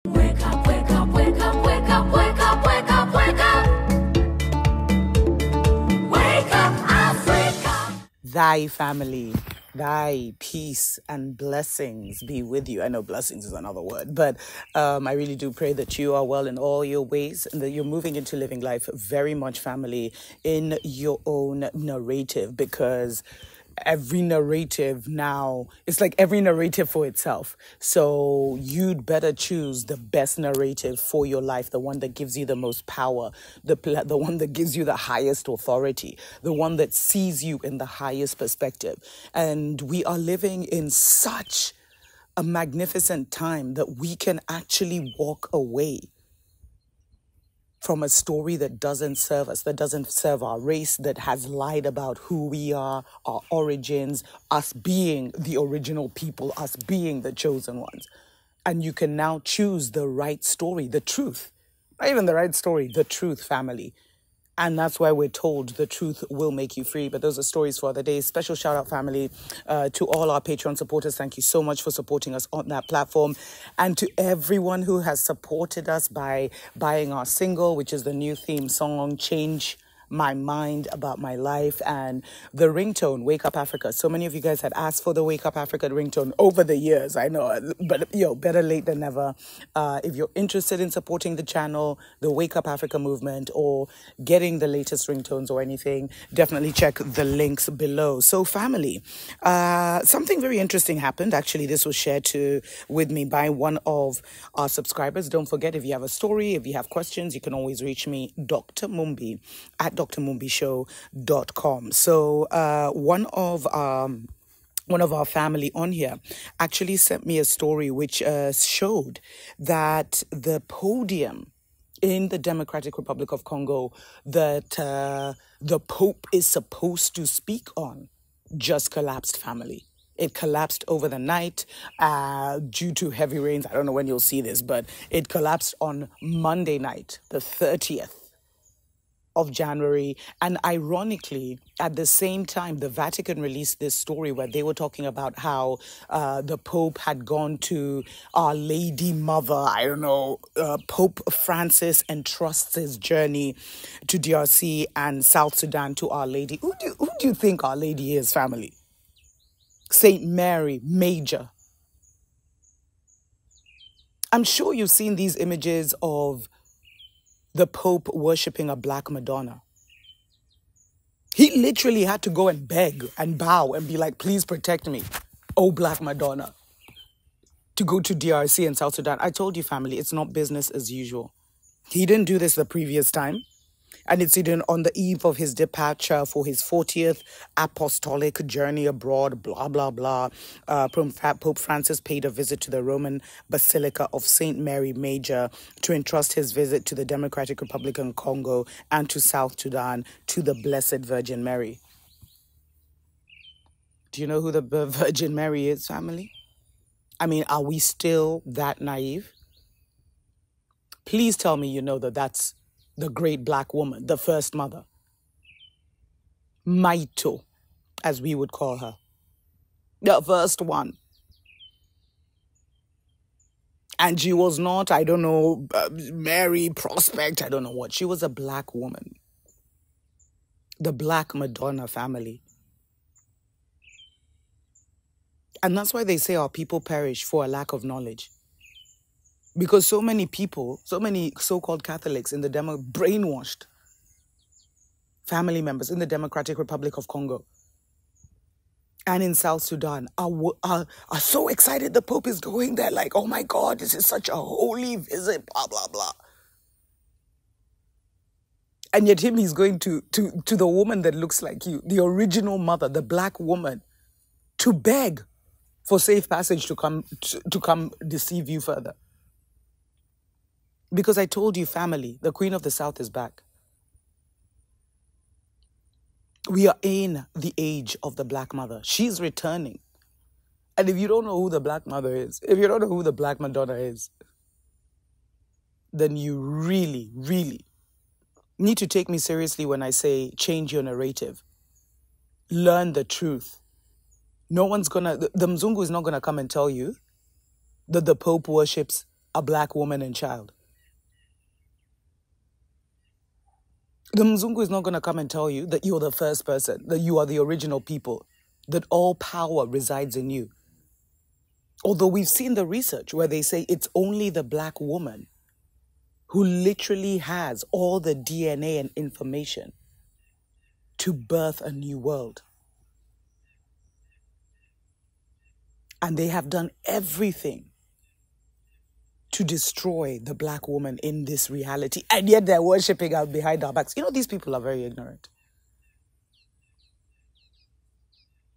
Wake up, wake up, wake up, wake up, wake up, wake up, wake up. Wake up, Africa. Thy family, thy peace and blessings be with you. I know blessings is another word, but I really do pray that you are well in all your ways and that you're moving into living life very much family in your own narrative, because every narrative now, it's like every narrative for itself. So you'd better choose the best narrative for your life, the one that gives you the most power, the one that gives you the highest authority, the one that sees you in the highest perspective. And we are living in such a magnificent time that we can actually walk away from a story that doesn't serve us, that doesn't serve our race, that has lied about who we are, our origins, us being the original people, us being the chosen ones. And you can now choose the right story, the truth. Not even the right story, the truth, family. And that's why we're told the truth will make you free. But those are stories for other days. Special shout out, family, to all our Patreon supporters. Thank you so much for supporting us on that platform. And to everyone who has supported us by buying our single, which is the new theme song, Change My Mind About My Life, and the ringtone, Wake Up Africa. So many of you guys had asked for the Wake Up Africa ringtone over the years, I know, but better late than never. If you're interested in supporting the channel, the Wake Up Africa movement, or getting the latest ringtones or anything, definitely check the links below. So family, something very interesting happened. Actually, this was shared with me by one of our subscribers. Don't forget, if you have a story, if you have questions, you can always reach me, Dr. Mumbi, at drmumbishow.com. So one of our family on here actually sent me a story which showed that the podium in the Democratic Republic of Congo that the Pope is supposed to speak on just collapsed, family. It collapsed over the night due to heavy rains. I don't know when you'll see this, but it collapsed on Monday night, the 30th of January. And ironically, at the same time, the Vatican released this story where they were talking about how the Pope had gone to Our Lady Mother. I don't know, Pope Francis entrusts his journey to DRC and South Sudan to Our Lady. Who do you think Our Lady is, family? Saint Mary Major. I'm sure you've seen these images of the Pope worshipping a black Madonna. He literally had to go and beg and bow and be like, please protect me, oh black Madonna, to go to DRC and South Sudan. I told you, family, it's not business as usual. He didn't do this the previous time. And it's even on the eve of his departure for his 40th apostolic journey abroad, blah, blah, blah. Pope Francis paid a visit to the Roman Basilica of St. Mary Major to entrust his visit to the Democratic Republic of Congo and to South Sudan to the Blessed Virgin Mary. Do you know who the Virgin Mary is, family? I mean, are we still that naive? Please tell me you know that that's the great black woman, the first mother. Maito, as we would call her. The first one. And she was not, I don't know, Mary Prospect, I don't know what. She was a black woman. The Black Madonna family. And that's why they say our people perish for a lack of knowledge. Because so many people, so many so-called Catholics in the brainwashed family members in the Democratic Republic of Congo and in South Sudan are so excited the Pope is going there. Like, oh my God, this is such a holy visit, blah, blah, blah. And yet he's going to the woman that looks like you, the original mother, the black woman, to beg for safe passage to come deceive you further. Because I told you, family, the Queen of the South is back. We are in the age of the Black Mother. She's returning. And if you don't know who the Black Mother is, if you don't know who the Black Madonna is, then you really, really need to take me seriously when I say change your narrative. Learn the truth. No one's the Mzungu is not gonna come and tell you that the Pope worships a black woman and child. The Mzungu is not going to come and tell you that you're the first person, that you are the original people, that all power resides in you. Although we've seen the research where they say it's only the black woman who literally has all the DNA and information to birth a new world. And they have done everything to destroy the black woman in this reality. And yet they're worshipping her behind our backs. You know, these people are very ignorant.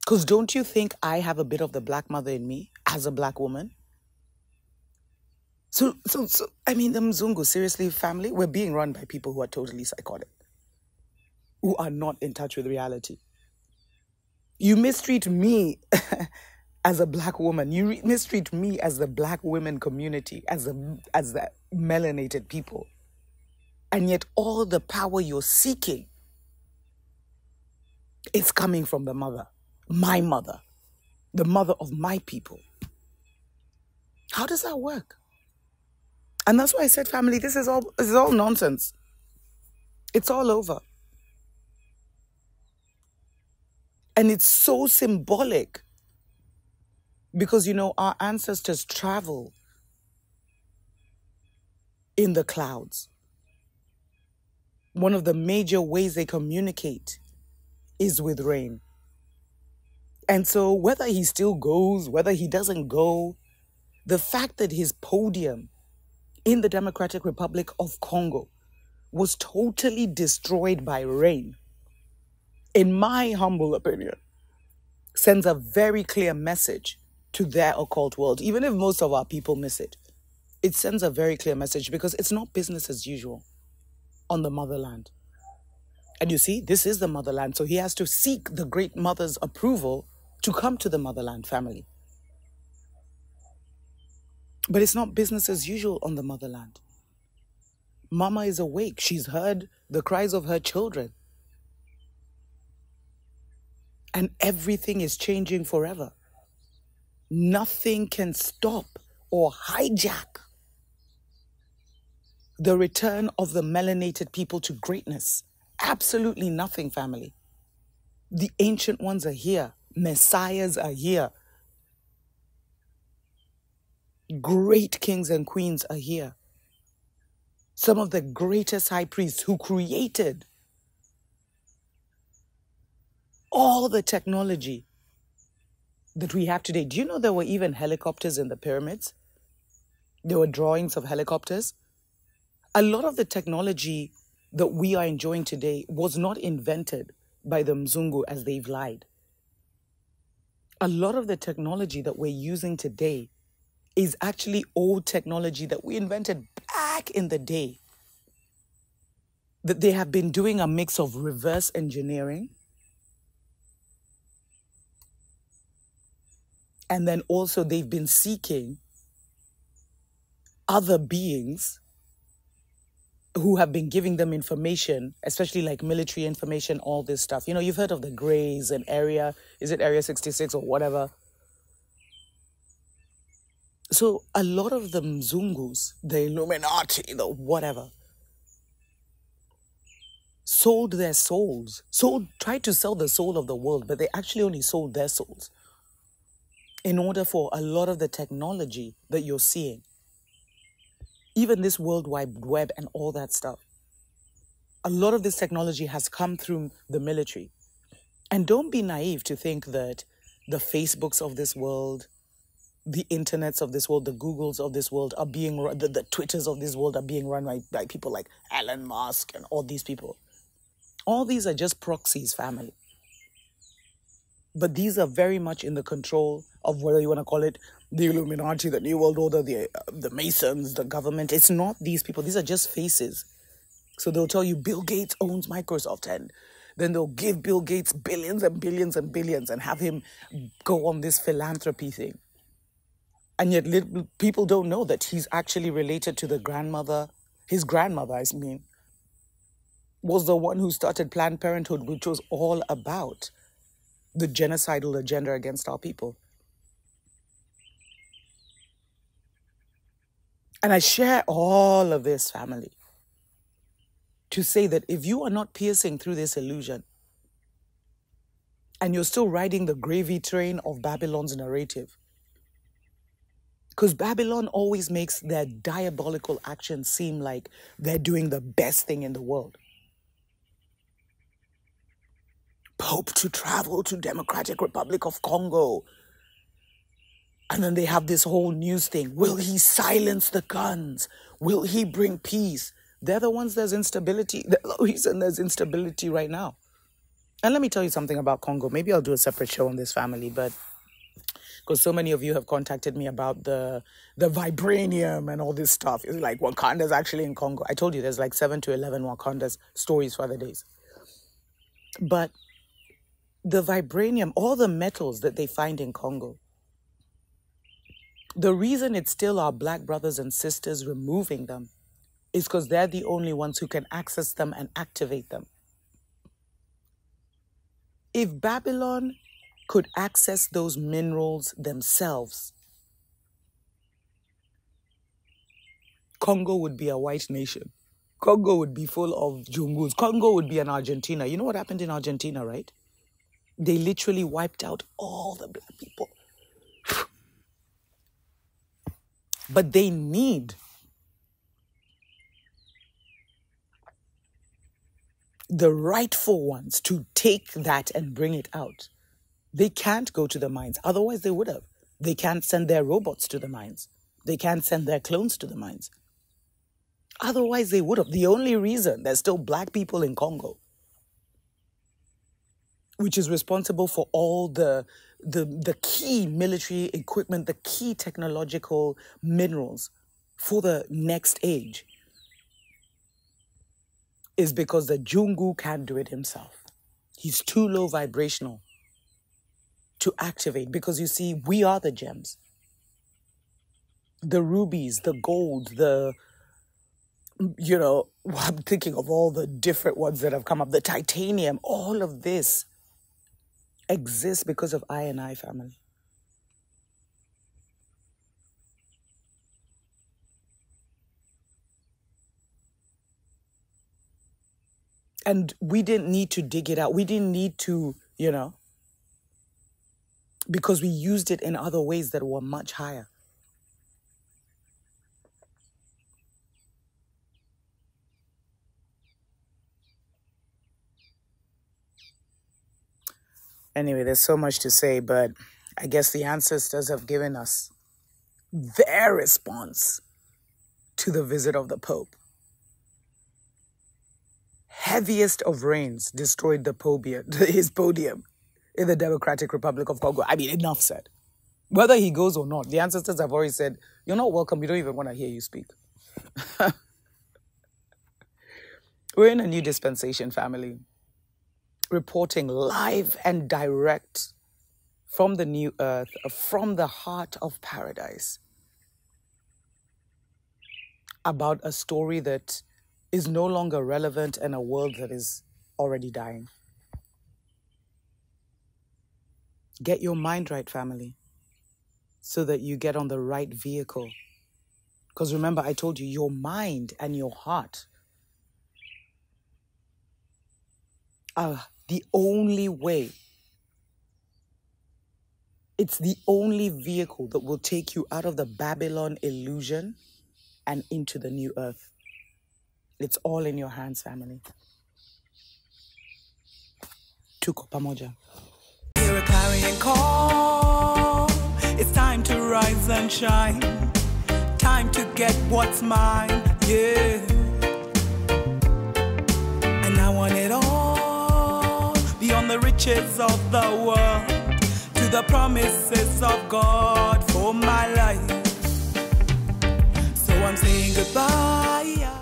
Because don't you think I have a bit of the black mother in me as a black woman? So I mean, the Mzungu, seriously, family, we're being run by people who are totally psychotic, who are not in touch with reality. You mistreat me as a black woman. You mistreat me as the black women community, as the melanated people. And yet all the power you're seeking is coming from the mother, my mother, the mother of my people. How does that work? And that's why I said, family, this is all nonsense. It's all over. And it's so symbolic because, you know, our ancestors travel in the clouds. One of the major ways they communicate is with rain. And so whether he still goes, whether he doesn't go, the fact that his podium in the Democratic Republic of Congo was totally destroyed by rain, in my humble opinion, sends a very clear message to their occult world. Even if most of our people miss it, it sends a very clear message because it's not business as usual on the motherland. And you see, this is the motherland, so he has to seek the great mother's approval to come to the motherland, family. But it's not business as usual on the motherland. Mama is awake. She's heard the cries of her children. And everything is changing forever. Nothing can stop or hijack the return of the melanated people to greatness. Absolutely nothing, family. The ancient ones are here. Messiahs are here. Great kings and queens are here. Some of the greatest high priests who created all the technology that we have today. Do you know there were even helicopters in the pyramids? There were drawings of helicopters. A lot of the technology that we are enjoying today was not invented by the Mzungu as they've lied. A lot of the technology that we're using today is actually old technology that we invented back in the day. That they have been doing a mix of reverse engineering and then also they've been seeking other beings who have been giving them information, especially like military information, all this stuff. You know, you've heard of the Greys and is it Area 66 or whatever? So a lot of the Mzungus, the Illuminati, the whatever, sold their souls, tried to sell the soul of the world, but they actually only sold their souls in order for a lot of the technology that you're seeing, even this World Wide Web and all that stuff, a lot of this technology has come through the military. And don't be naive to think that the Facebooks of this world, the internets of this world, the Googles of this world are being run, the Twitters of this world are being run by people like Elon Musk and all these people. All these are just proxies, family. But these are very much in the control of whether you want to call it the Illuminati, the New World Order, the Masons, the government. It's not these people. These are just faces. So they'll tell you Bill Gates owns Microsoft, and then they'll give Bill Gates billions and billions and billions and have him go on this philanthropy thing. And yet people don't know that he's actually related to the grandmother. His grandmother, I mean, was the one who started Planned Parenthood, which was all about the genocidal agenda against our people. And I share all of this, family, to say that if you are not piercing through this illusion and you're still riding the gravy train of Babylon's narrative, because Babylon always makes their diabolical actions seem like they're doing the best thing in the world. Pope to travel to Democratic Republic of Congo. And then they have this whole news thing. Will he silence the guns? Will he bring peace? They're the ones there's instability. They're the reason there's instability right now. And let me tell you something about Congo. Maybe I'll do a separate show on this, family, but because so many of you have contacted me about the vibranium and all this stuff. It's like Wakanda's actually in Congo. I told you there's like 7 to 11 Wakanda's stories for the days. But the vibranium, all the metals that they find in Congo, the reason it's still our black brothers and sisters removing them is because they're the only ones who can access them and activate them. If Babylon could access those minerals themselves, Congo would be a white nation. Congo would be full of jungus. Congo would be an Argentina. You know what happened in Argentina, right? They literally wiped out all the black people. But they need the rightful ones to take that and bring it out. They can't go to the mines. Otherwise, they would have. They can't send their robots to the mines. They can't send their clones to the mines. Otherwise, they would have. The only reason there's still black people in Congo, which is responsible for all the key military equipment, the key technological minerals for the next age, is because the Jungu can't do it himself. He's too low vibrational to activate, because you see, we are the gems. The rubies, the gold, I'm thinking of all the different ones that have come up, the titanium, all of this exists because of I, family. And we didn't need to dig it out. We didn't need to, because we used it in other ways that were much higher. Anyway, there's so much to say, but I guess the ancestors have given us their response to the visit of the Pope. Heaviest of rains destroyed his podium in the Democratic Republic of Congo. I mean, enough said. Whether he goes or not, the ancestors have already said, you're not welcome. We don't even want to hear you speak. We're in a new dispensation, family. Reporting live and direct from the new earth, from the heart of paradise, about a story that is no longer relevant in a world that is already dying. Get your mind right, family, so that you get on the right vehicle. Because remember, I told you, your mind and your heart are the only way. It's the only vehicle that will take you out of the Babylon illusion and into the new earth. It's all in your hands, family. Tuko pamoja. Hear a clarion call. It's time to rise and shine. Time to get what's mine, yeah. And I want it all, beyond the riches of the world, to the promises of God for my life. So I'm saying goodbye.